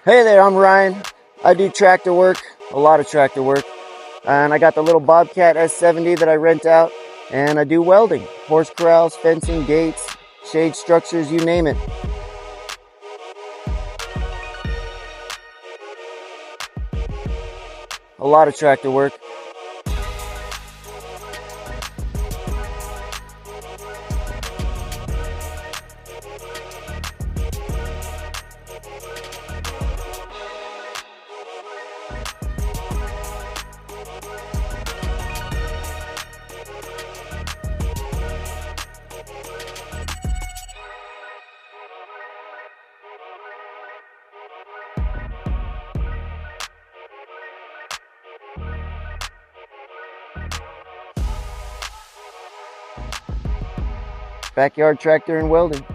Hey there, I'm Ryan. I do tractor work, a lot of tractor work. And I got the little Bobcat S70 that I rent out. And I do welding, horse corrals, fencing, gates, shade structures, you name it. A lot of tractor work. Backyard tractor and welding.